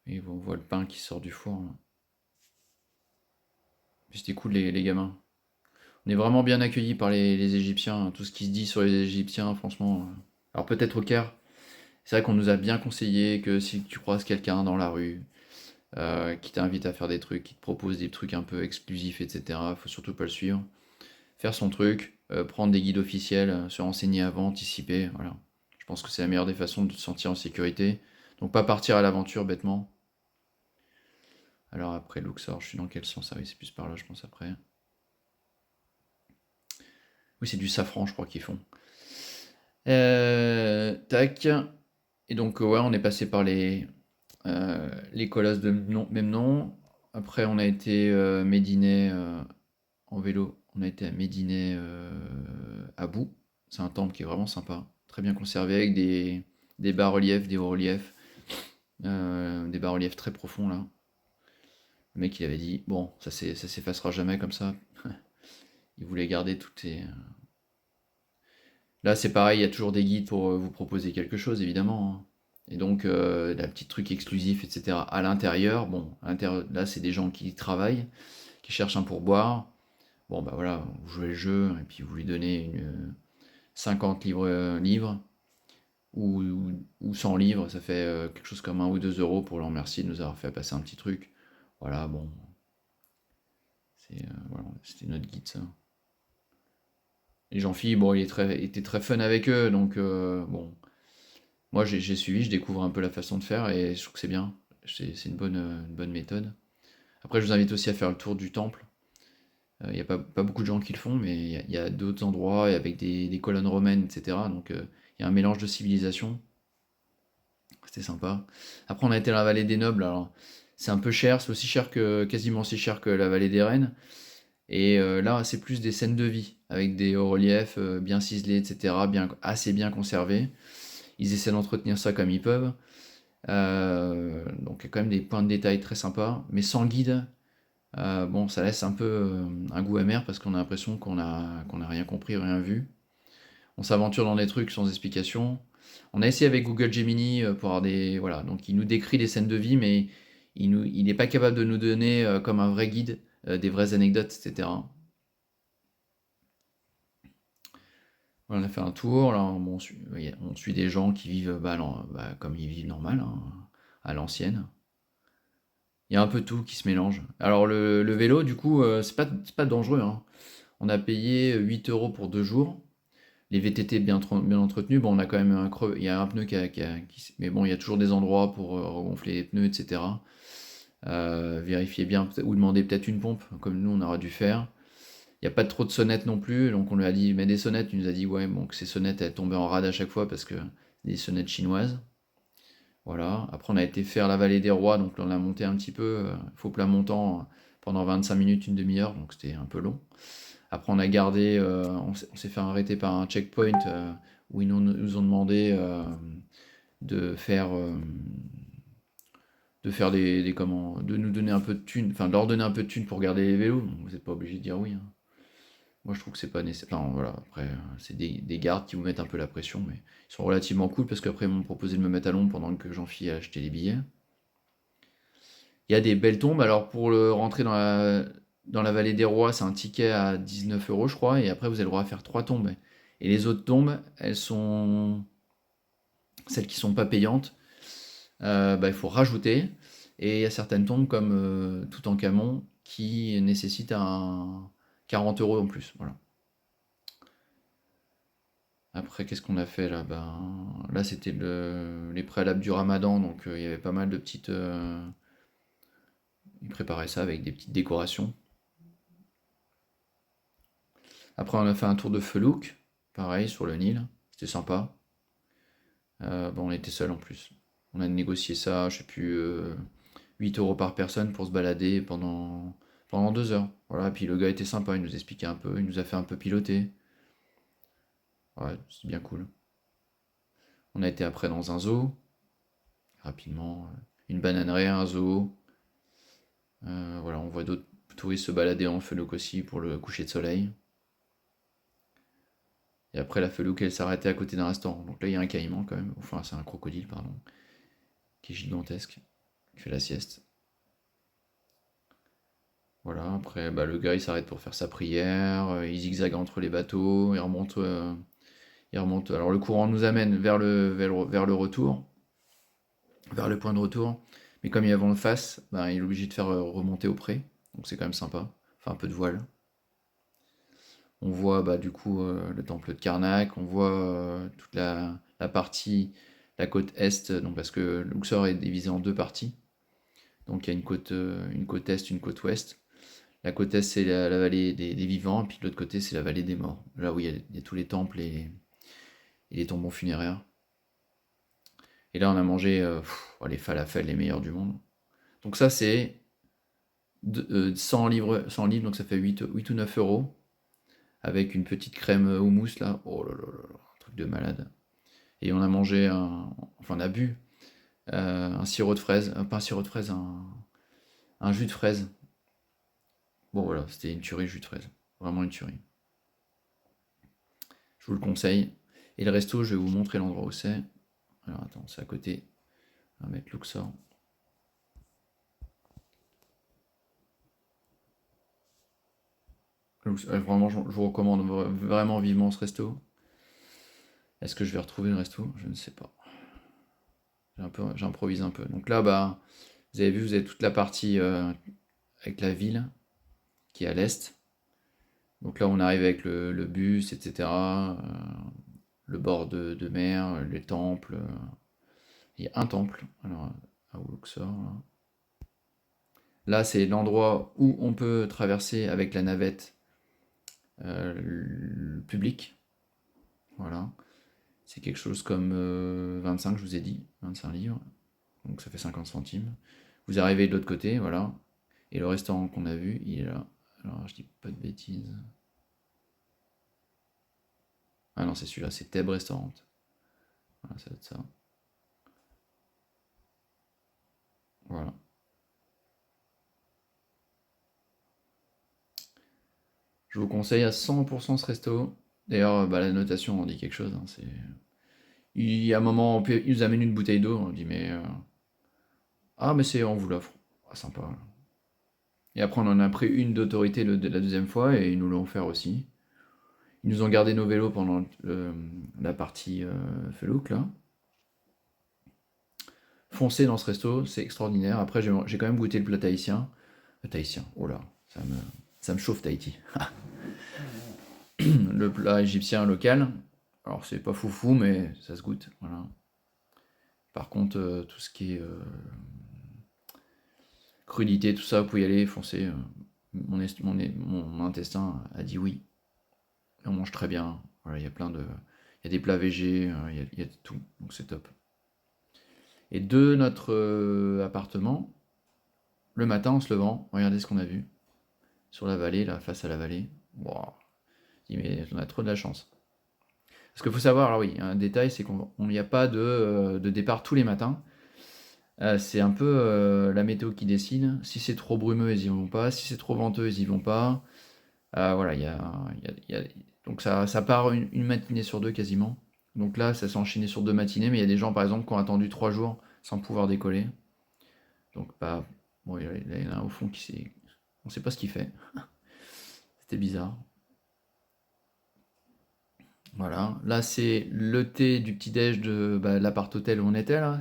[SPEAKER 1] Et on voit le pain qui sort du four. Là. C'était cool, les gamins. On est vraiment bien accueillis par les Égyptiens. Hein. Tout ce qui se dit sur les Égyptiens, franchement. Alors, peut-être au Caire. C'est vrai qu'on nous a bien conseillé que si tu croises quelqu'un dans la rue, qui t'invite à faire des trucs, qui te propose des trucs un peu exclusifs, etc., faut surtout pas le suivre. Faire son truc, prendre des guides officiels, se renseigner avant, anticiper, voilà. Je pense que c'est la meilleure des façons de se sentir en sécurité. Donc pas partir à l'aventure bêtement. Alors après Luxor, je suis dans quel sens? Ah oui, c'est plus par là, je pense après. Oui, c'est du safran, je crois qu'ils font. Tac. Et donc ouais, on est passé par les colosses de même nom. Après, on a été Médinet en vélo. On a été à Médinet à Bou. C'est un temple qui est vraiment sympa, très bien conservé avec des bas-reliefs, des hauts-reliefs, des bas-reliefs très profonds là. Le mec il avait dit bon, ça s'effacera jamais comme ça. Il voulait garder toutes ces. Là c'est pareil, il y a toujours des guides pour vous proposer quelque chose évidemment. Hein. Et donc la petite truc exclusif, etc. À l'intérieur, bon, là c'est des gens qui travaillent, qui cherchent un pourboire. Bon bah voilà, vous jouez le jeu et puis vous lui donnez 50 livres ou 100 livres, ça fait quelque chose comme 1 ou 2 euros pour leur remercier de nous avoir fait passer un petit truc. Voilà, bon, voilà, c'était notre guide ça. Et Jean-Philippe, bon, était très fun avec eux, donc bon, moi j'ai suivi, je découvre un peu la façon de faire et je trouve que c'est bien. C'est une bonne méthode. Après, je vous invite aussi à faire le tour du temple. Il n'y a pas beaucoup de gens qui le font, mais il y a d'autres endroits et avec des colonnes romaines, etc. Donc il y a un mélange de civilisation. C'était sympa. Après, on a été dans la vallée des Nobles. Alors, c'est un peu cher, c'est aussi cher que quasiment aussi cher que la vallée des Reines. Et là, c'est plus des scènes de vie avec des hauts-reliefs bien ciselés, etc., assez bien conservés. Ils essaient d'entretenir ça comme ils peuvent. Donc, il y a quand même des points de détail très sympas, mais sans guide. Bon, ça laisse un peu un goût amer parce qu'on a l'impression qu'on a rien compris, rien vu. On s'aventure dans des trucs sans explication. On a essayé avec Google Gemini pour avoir des. Voilà, donc il nous décrit des scènes de vie, mais il n'est pas capable de nous donner, comme un vrai guide, des vraies anecdotes, etc. Voilà, on a fait un tour, là, bon, on suit des gens qui vivent comme ils vivent normal, hein, à l'ancienne. Il y a un peu tout qui se mélange. Alors le vélo, du coup, c'est pas dangereux, hein. On a payé 8 euros pour 2 jours. Les VTT bien entretenus, bon, on a quand même il y a un pneu mais bon, il y a toujours des endroits pour regonfler les pneus, etc. Vérifier bien, ou demander peut-être une pompe, comme nous on aura dû faire. Il n'y a pas trop de sonnettes non plus, donc on lui a dit, mets des sonnettes, il nous a dit, ouais, bon, que ces sonnettes, elles tombaient en rade à chaque fois parce que des sonnettes chinoises. Voilà. Après, on a été faire la vallée des rois, donc là, on a monté un petit peu, faux plat montant, pendant 25 minutes, une demi-heure, donc c'était un peu long. Après, on a gardé, on s'est fait arrêter par un checkpoint où ils nous ont demandé de faire, de nous donner un peu de thunes, enfin de leur donner un peu de thunes pour garder les vélos. Donc, vous n'êtes pas obligé de dire oui, hein. Moi, je trouve que c'est pas nécessaire. Enfin, voilà, après, c'est des gardes qui vous mettent un peu la pression, mais ils sont relativement cool parce qu'après, ils m'ont proposé de me mettre à l'ombre pendant que Jean-Phi a acheté les billets. Il y a des belles tombes. Alors, pour rentrer dans la vallée des rois, c'est un ticket à 19 euros, je crois, et après, vous avez le droit à faire 3 tombes. Et les autres tombes, elles sont celles qui sont pas payantes. Il faut rajouter. Et il y a certaines tombes comme Toutankhamon qui nécessitent un 40 euros en plus. Voilà. Après, qu'est-ce qu'on a fait là? Là, c'était les préalables du Ramadan, donc il y avait pas mal de petites. Ils préparaient ça avec des petites décorations. Après, on a fait un tour de Felouk, pareil, sur le Nil. C'était sympa. On était seul en plus. On a négocié ça, je sais plus, 8 euros par personne pour se balader pendant 2 heures. Voilà, puis le gars était sympa, il nous expliquait un peu, il nous a fait un peu piloter. Ouais, c'est bien cool. On a été après dans un zoo, rapidement. Une bananerie, un zoo. Voilà, on voit d'autres touristes se balader en Felouk aussi pour le coucher de soleil. Et après, la Felouk, elle s'arrêtait à côté d'un restaurant. Donc là, il y a un caïman quand même. Enfin, c'est un crocodile, pardon, qui est gigantesque, qui fait la sieste. Voilà, après, le gars, il s'arrête pour faire sa prière. Il zigzague entre les bateaux. Il remonte. Il remonte. Alors, le courant nous amène vers le retour, vers le point de retour. Mais comme il y a vent de face, il est obligé de faire remonter au pré. Donc, c'est quand même sympa. Enfin, un peu de voile. On voit du coup le temple de Karnak, on voit toute la partie, la côte est, donc parce que Luxor est divisé en deux parties. Donc il y a une côte est, une côte ouest. La côte est, c'est la vallée des vivants, et puis de l'autre côté, c'est la vallée des morts. Là où il y a tous les temples et les tombeaux funéraires. Et là, on a mangé les falafels les meilleurs du monde. Donc ça, c'est 100 livres, 100 livres, donc ça fait 8 ou 9 euros. Avec une petite crème au mousse là. Oh là là là là, un truc de malade. Et on a mangé enfin on a bu un sirop de fraise, pas un sirop de fraise, un jus de fraise. Bon voilà, c'était une tuerie jus de fraise. Vraiment une tuerie. Je vous le conseille. Et le resto, je vais vous montrer l'endroit où c'est. Alors attends, c'est à côté. On va mettre Luxor. Vraiment, je vous recommande vraiment vivement ce resto. Est-ce que je vais retrouver le resto? Je ne sais pas. J'improvise un peu. Donc là, vous avez vu, vous avez toute la partie avec la ville qui est à l'est. Donc là, on arrive avec le bus, etc. Le bord de mer, les temples. Il y a un temple, alors à Luxor, là. Là, c'est l'endroit où on peut traverser avec la navette publique. Voilà. C'est quelque chose comme 25, je vous ai dit, 25 livres. Donc ça fait 50 centimes. Vous arrivez de l'autre côté, voilà. Et le restaurant qu'on a vu, il est là. Alors, je dis pas de bêtises. Ah non, c'est celui-là, c'est Thèbes Restaurant. Voilà, ça va être ça. Voilà. Je vous conseille à 100% ce resto. D'ailleurs, la notation en dit quelque chose. Hein, il y a un moment, il nous amène une bouteille d'eau. On dit, mais. Ah, mais on vous l'offre. Ah, sympa. Et après, on en a pris une d'autorité de la deuxième fois et ils nous l'ont offert aussi. Ils nous ont gardé nos vélos pendant la partie Felouk, là. Foncez dans ce resto, c'est extraordinaire. Après, j'ai quand même goûté le plat tahitien. Tahitien, oh là, ça me chauffe Tahiti. Le plat égyptien local. Alors, c'est pas foufou, mais ça se goûte. Voilà. Par contre, tout ce qui est crudité, tout ça, vous pouvez y aller, foncez. Mon intestin a dit oui. On mange très bien. Voilà, il y a plein de. Il y a des plats végés, il y a de tout. Donc c'est top. Et de notre appartement, le matin en se levant, regardez ce qu'on a vu. Sur la vallée, là, face à la vallée. Wow. Je dis, mais on a trop de la chance. Parce qu'il faut savoir, alors oui, un détail, c'est qu'on n'y a pas de départ tous les matins. C'est un peu la météo qui décide. Si c'est trop brumeux, ils y vont pas. Si c'est trop venteux, ils y vont pas. Voilà, donc ça part une matinée sur deux quasiment. Donc là, ça s'est enchaîné sur 2 matinées, mais il y a des gens, par exemple, qui ont attendu 3 jours sans pouvoir décoller. Donc, bon, il y en a un au fond on sait pas ce qu'il fait. C'était bizarre. Voilà. Là, c'est le thé du petit-déj de l'appart-hôtel où on était, là.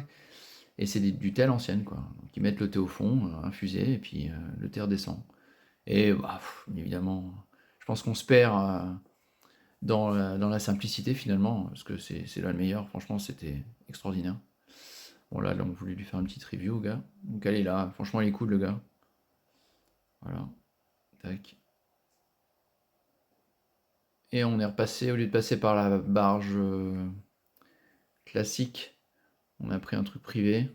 [SPEAKER 1] Et c'est du thé à l'ancienne, quoi. Donc, ils mettent le thé au fond, infusé, et puis le thé redescend. Et, évidemment, je pense qu'on se perd dans la simplicité, finalement, parce que c'est là le meilleur. Franchement, c'était extraordinaire. Bon, là, on voulait lui faire une petite review, gars. Donc, elle est là. Franchement, il est cool, le gars. Voilà. Tac. Et on est repassé, au lieu de passer par la barge classique, on a pris un truc privé.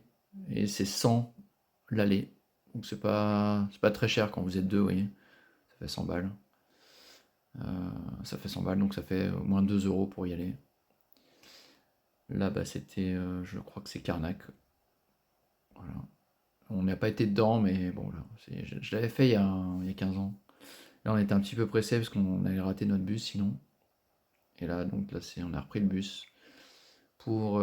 [SPEAKER 1] Et c'est 100 l'aller. Donc, c'est pas très cher quand vous êtes deux, vous voyez. Ça fait 100 balles. Ça fait 100 balles, donc ça fait au moins 2 euros pour y aller. Là, c'était, je crois que c'est Karnak. Voilà. On n'a pas été dedans, mais bon, là, je l'avais fait il y a 15 ans. Là, on était un petit peu pressé parce qu'on allait rater notre bus sinon. Et là, donc là, on a repris le bus pour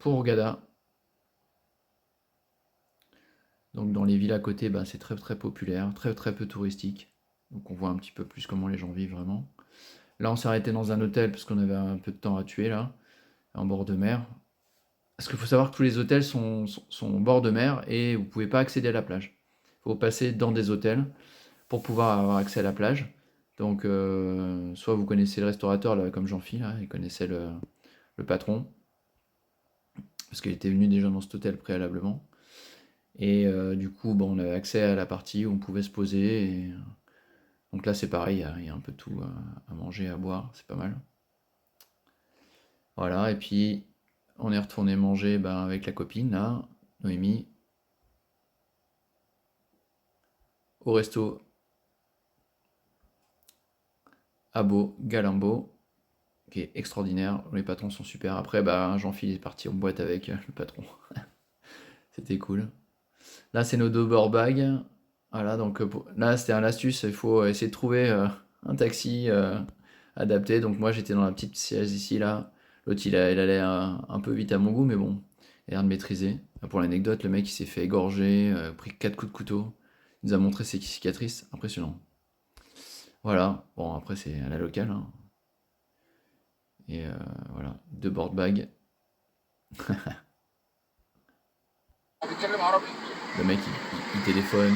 [SPEAKER 1] Hurghada. Donc dans les villes à côté, c'est très très populaire, très très peu touristique. Donc on voit un petit peu plus comment les gens vivent vraiment. Là, on s'est arrêté dans un hôtel parce qu'on avait un peu de temps à tuer là, en bord de mer. Parce qu'il faut savoir que tous les hôtels sont au bord de mer et vous ne pouvez pas accéder à la plage. Il faut passer dans des hôtels pour pouvoir avoir accès à la plage. Donc, soit vous connaissez le restaurateur, là, comme Jean-Phil, il connaissait le patron, parce qu'il était venu déjà dans cet hôtel préalablement. Et du coup, on avait accès à la partie où on pouvait se poser. Donc là, c'est pareil, il y a un peu tout à manger, à boire, c'est pas mal. Voilà, et puis on est retourné manger avec la copine, là, Noémie, au resto Abo Galimbo, qui est extraordinaire. Les patrons sont super. Après, Jean-Philippe est parti en boîte avec le patron. C'était cool. Là, c'est nos 2 board bags. Voilà, donc là, c'était un astuce. Il faut essayer de trouver un taxi adapté. Donc moi, j'étais dans la petite siège ici, là. L'autre, il allait un peu vite à mon goût, mais bon, il a l'air de maîtriser. Pour l'anecdote, le mec, il s'est fait égorger, pris 4 coups de couteau. Il nous a montré ses cicatrices. Impressionnant. Voilà, bon après c'est à la locale. Hein. Et voilà, 2 board bags. Le mec il téléphone.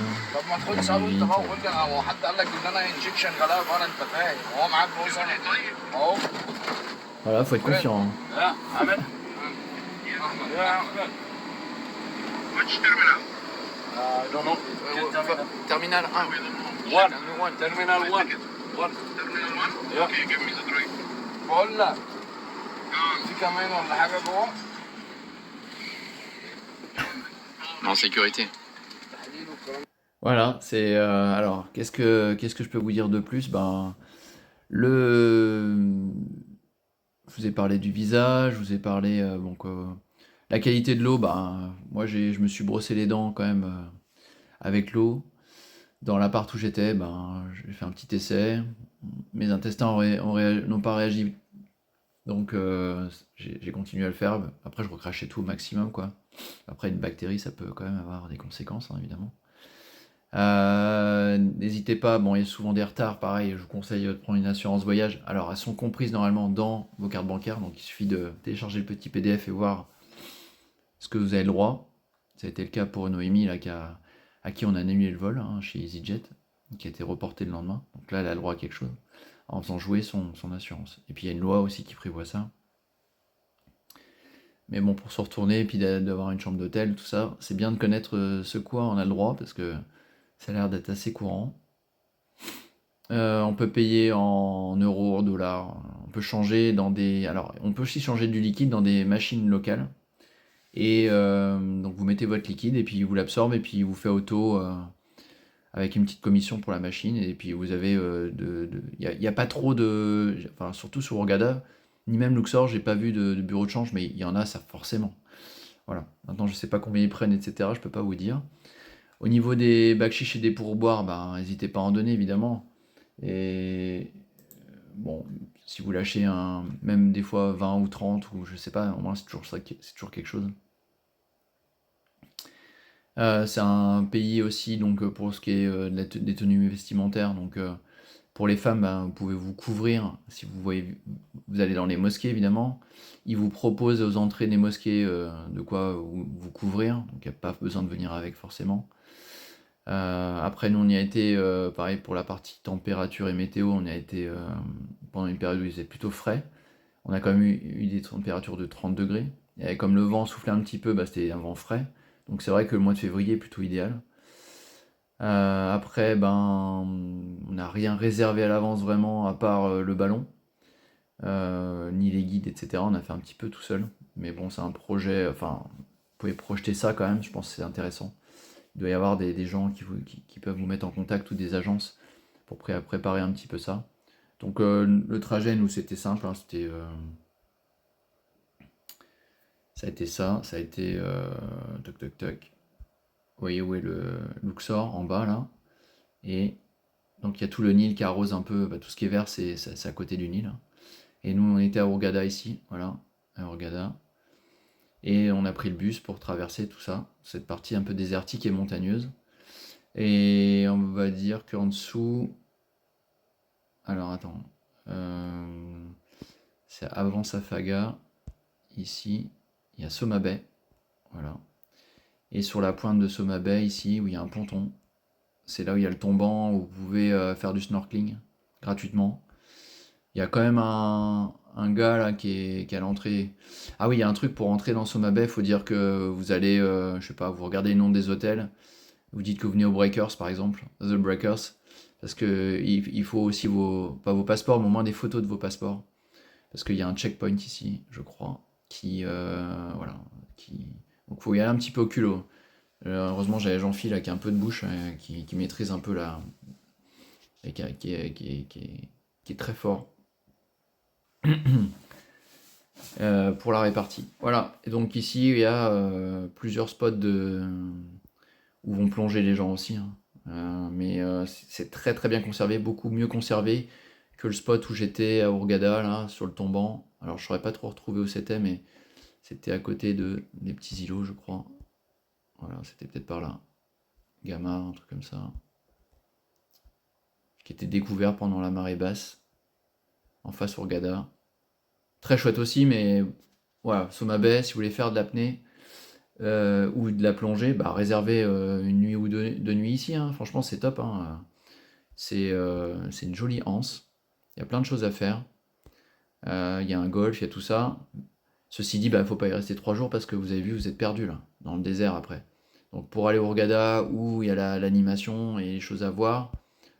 [SPEAKER 1] Voilà, faut être confiant. Hein.
[SPEAKER 3] No, no.
[SPEAKER 2] Terminal 1.
[SPEAKER 3] One. Terminal one. One. Yeah. بقول لك في كمان ولا حاجة جوه؟
[SPEAKER 2] En sécurité.
[SPEAKER 1] Voilà, c'est alors qu'est-ce que je peux vous dire de plus? Ben le je vous ai parlé du visa, je vous ai parlé donc la qualité de l'eau, ben moi je me suis brossé les dents quand même avec l'eau. Dans l'appart où j'étais, ben j'ai fait un petit essai. Mes intestins n'ont pas réagi, donc j'ai continué à le faire. Après je recrachais tout au maximum quoi. Après une bactérie ça peut quand même avoir des conséquences hein, évidemment. N'hésitez pas, bon, il y a souvent des retards, pareil, je vous conseille de prendre une assurance voyage. Alors, elles sont comprises normalement dans vos cartes bancaires, donc il suffit de télécharger le petit PDF et voir ce que vous avez le droit. Ça a été le cas pour Noémie, là, à qui on a annulé le vol hein, chez EasyJet, qui a été reporté le lendemain. Donc là, elle a le droit à quelque chose, en faisant jouer son assurance. Et puis il y a une loi aussi qui prévoit ça. Mais bon, pour se retourner et puis d'avoir une chambre d'hôtel, tout ça, c'est bien de connaître ce quoi on a le droit, parce que ça a l'air d'être assez courant. On peut payer en euros, en dollars. On peut changer dans des. Alors, on peut aussi changer du liquide dans des machines locales. Et donc, vous mettez votre liquide et puis vous l'absorbe et puis il vous fait auto avec une petite commission pour la machine. Et puis vous avez. Il n'y a pas trop de. Enfin, surtout sur Hurghada, ni même Luxor, j'ai pas vu de bureau de change, mais il y en a, ça forcément. Voilà. Maintenant, je sais pas combien ils prennent, etc. Je peux pas vous dire. Au niveau des bakshish et des pourboires, bah, n'hésitez pas à en donner évidemment. Et bon, si vous lâchez même des fois 20 ou 30 ou je sais pas, au moins c'est toujours ça, c'est toujours quelque chose. C'est un pays aussi donc pour ce qui est des tenues vestimentaires. Donc pour les femmes, ben, vous pouvez vous couvrir si vous voyez, vous allez dans les mosquées évidemment. Ils vous proposent aux entrées des mosquées de quoi vous couvrir, donc il n'y a pas besoin de venir avec forcément. Après, nous, on y a été, pareil pour la partie température et météo, on y a été pendant une période où il faisait plutôt frais. On a quand même eu des températures de 30 degrés. Et comme le vent soufflait un petit peu, bah, c'était un vent frais. Donc c'est vrai que le mois de février est plutôt idéal. Après, ben, on n'a rien réservé à l'avance vraiment, à part le ballon, ni les guides, etc. On a fait un petit peu tout seul. Mais bon, c'est un projet, enfin, vous pouvez projeter ça quand même, je pense que c'est intéressant. Il doit y avoir des gens qui peuvent vous mettre en contact ou des agences pour préparer un petit peu ça. Donc le trajet, nous, c'était simple. Hein, ça a été ça. Ça a été... toc toc toc. Vous voyez où est le Luxor en bas là. Et donc il y a tout le Nil qui arrose un peu. Bah, tout ce qui est vert, c'est à côté du Nil. Et nous, on était à Hurghada ici. Voilà, à Hurghada. Et on a pris le bus pour traverser tout ça. Cette partie un peu désertique et montagneuse. Et on va dire qu'en dessous. Alors attends. C'est avant Safaga. Ici, il y a Soma Bay. Voilà. Et sur la pointe de Soma Bay, ici, où il y a un ponton, c'est là où il y a le tombant, où vous pouvez faire du snorkeling gratuitement. Il y a quand même un gars là qui est à l'entrée. Ah oui, il y a un truc pour entrer dans Soma Bay, il faut dire que vous allez, je sais pas, vous regardez le nom des hôtels, vous dites que vous venez aux Breakers par exemple, The Breakers, parce que il faut aussi pas vos passeports, mais au moins des photos de vos passeports, parce qu'il y a un checkpoint ici, je crois, voilà, donc faut y aller un petit peu au culot. Heureusement j'avais Jean-Phil là, qui a un peu de bouche, qui maîtrise un peu la, et qui est très fort pour la répartie. Voilà. Et donc ici il y a plusieurs spots où vont plonger les gens aussi. Hein. Mais c'est très très bien conservé, beaucoup mieux conservé que le spot où j'étais à Hurghada, là, sur le tombant. Alors je saurais pas trop retrouver où c'était, mais c'était à côté des petits îlots, je crois. Voilà, c'était peut-être par là. Gamma, un truc comme ça. Qui était découvert pendant la marée basse, en face Hurghada. Très chouette aussi, mais voilà, Soma Bay, si vous voulez faire de l'apnée ou de la plongée, bah, réservez une nuit ou deux nuits ici. Hein. Franchement, c'est top. Hein. C'est une jolie anse. Il y a plein de choses à faire. Il y a un golf, il y a tout ça. Ceci dit, il ne faut pas y rester 3 jours parce que vous avez vu, vous êtes perdu là, dans le désert après. Donc pour aller au Hurghada, où il y a l'animation et les choses à voir,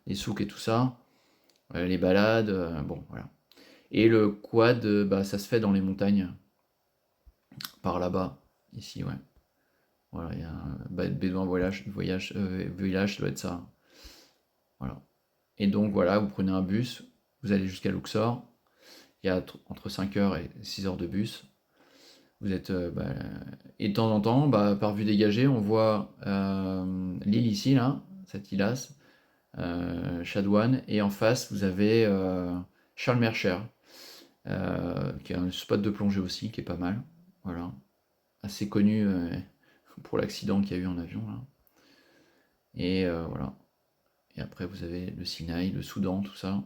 [SPEAKER 1] les souks et tout ça, les balades, bon voilà. Et le quad, bah, ça se fait dans les montagnes, par là-bas, ici, ouais. Voilà, il y a un bédouin village, ça doit être ça. Voilà. Et donc voilà, vous prenez un bus, vous allez jusqu'à Luxor, il y a entre 5 heures et 6 heures de bus. Vous êtes, et de temps en temps, bah, par vue dégagée, on voit l'île ici, là, cette île-là, Chadouane, et en face, vous avez Charles Mercher, qui est un spot de plongée aussi, qui est pas mal. Voilà. Assez connu pour l'accident qu'il y a eu en avion, là. Et voilà. Et après, vous avez le Sinaï, le Soudan, tout ça.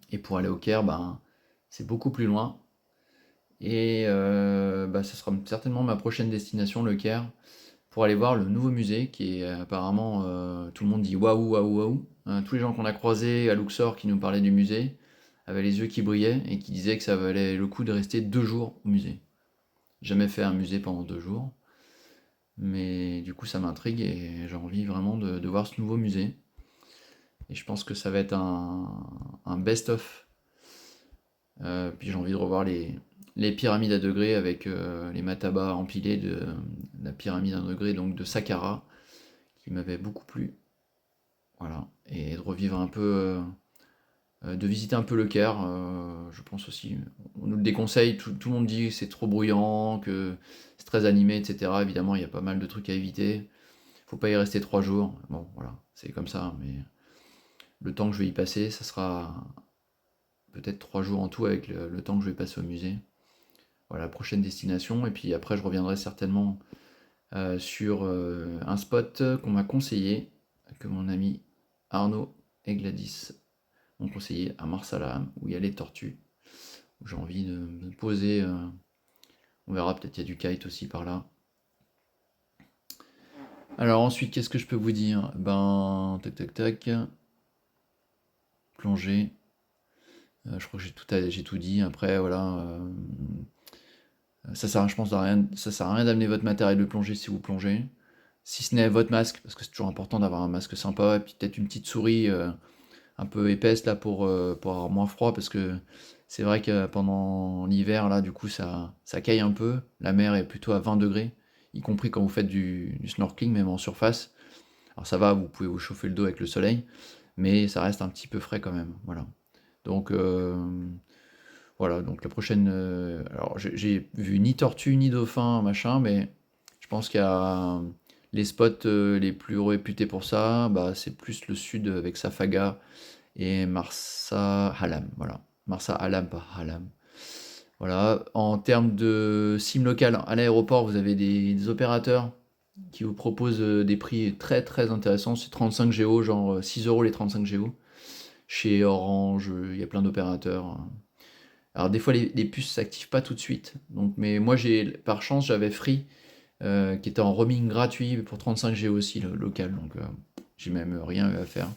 [SPEAKER 1] Et pour aller au Caire, ben, c'est beaucoup plus loin. Et bah, ça sera certainement ma prochaine destination, le Caire, pour aller voir le nouveau musée qui est apparemment, tout le monde dit waouh, waouh, waouh. Tous les gens qu'on a croisés à Luxor qui nous parlaient du musée avaient les yeux qui brillaient et qui disaient que ça valait le coup de rester 2 jours au musée. Jamais fait un musée pendant 2 jours, mais du coup ça m'intrigue et j'ai envie vraiment de voir ce nouveau musée. Et je pense que ça va être un best-of. Puis j'ai envie de revoir les pyramides à degrés avec les matabas empilés de la pyramide à degrés, donc de Saqqara, qui m'avait beaucoup plu. Voilà. Et de revivre un peu, de visiter un peu le Caire, je pense aussi. On nous le déconseille, tout le monde dit que c'est trop bruyant, que c'est très animé, etc. Évidemment, il y a pas mal de trucs à éviter. Faut pas y rester 3 jours. Bon, voilà, c'est comme ça, mais le temps que je vais y passer, ça sera peut-être 3 jours en tout avec le temps que je vais passer au musée. Voilà, la prochaine destination. Et puis après, je reviendrai certainement sur un spot qu'on m'a conseillé, que mon ami Arnaud et Gladys m'ont conseillé à Marsalam, où il y a les tortues, où j'ai envie de me poser. On verra, peut-être il y a du kite aussi par là. Alors ensuite, qu'est-ce que je peux vous dire? Ben, tac tac tac. Plongée. Je crois que j'ai tout dit. Après, voilà. Ça sert, je pense, ça sert à rien d'amener votre matériel de plongée si vous plongez. Si ce n'est votre masque, parce que c'est toujours important d'avoir un masque sympa, et puis peut-être une petite souris un peu épaisse là pour avoir moins froid, parce que c'est vrai que pendant l'hiver, là, du coup, ça caille un peu. La mer est plutôt à 20 degrés, y compris quand vous faites du snorkeling, même en surface. Alors ça va, vous pouvez vous chauffer le dos avec le soleil, mais ça reste un petit peu frais quand même. Voilà. Donc, voilà, donc la prochaine. Alors j'ai vu ni tortue ni dauphin, machin, mais je pense qu'il y a les spots les plus réputés pour ça, bah, c'est plus le sud avec Safaga et Marsa Halam. Voilà. Marsa Halam, pas Halam. Voilà. En termes de SIM local, à l'aéroport, vous avez des opérateurs qui vous proposent des prix très très intéressants. C'est 35 Go, genre 6 euros les 35 Go. Chez Orange, il y a plein d'opérateurs. Alors des fois les puces s'activent pas tout de suite. Donc, mais moi par chance j'avais Free qui était en roaming gratuit pour 35 Go aussi le local. Donc j'ai même rien eu à faire.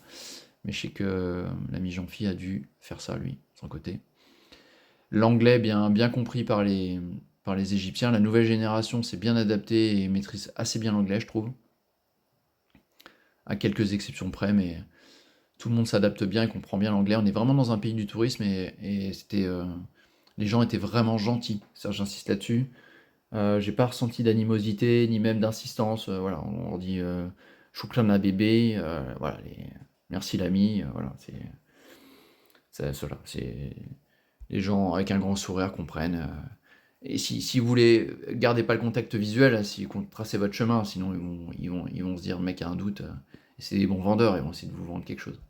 [SPEAKER 1] Mais je sais que l'ami Jean-Phi a dû faire ça lui, de son côté. L'anglais bien compris par les Égyptiens. La nouvelle génération s'est bien adaptée et maîtrise assez bien l'anglais, je trouve. À quelques exceptions près, mais tout le monde s'adapte bien et comprend bien l'anglais. On est vraiment dans un pays du tourisme et c'était, les gens étaient vraiment gentils. Ça, j'insiste là-dessus. J'ai pas ressenti d'animosité ni même d'insistance. Voilà, on leur dit choukran à bébé. Voilà, merci l'ami. Voilà, c'est les gens avec un grand sourire comprennent. Et si vous voulez, gardez pas le contact visuel, si vous tracez votre chemin, sinon ils vont se dire le mec a un doute. Et c'est des bons vendeurs, ils vont essayer de vous vendre quelque chose.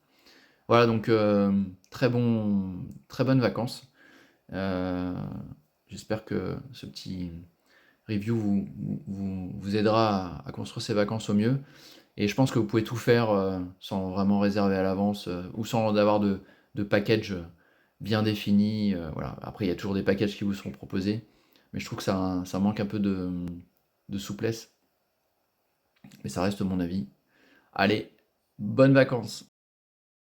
[SPEAKER 1] Voilà, donc très bonnes vacances. Euh, J'espère que ce petit review vous aidera à construire ces vacances au mieux. Et je pense que vous pouvez tout faire sans vraiment réserver à l'avance ou sans avoir de package bien défini. Voilà. Après, il y a toujours des packages qui vous seront proposés, mais je trouve que ça manque un peu de souplesse. Mais ça reste mon avis. Allez, bonnes vacances!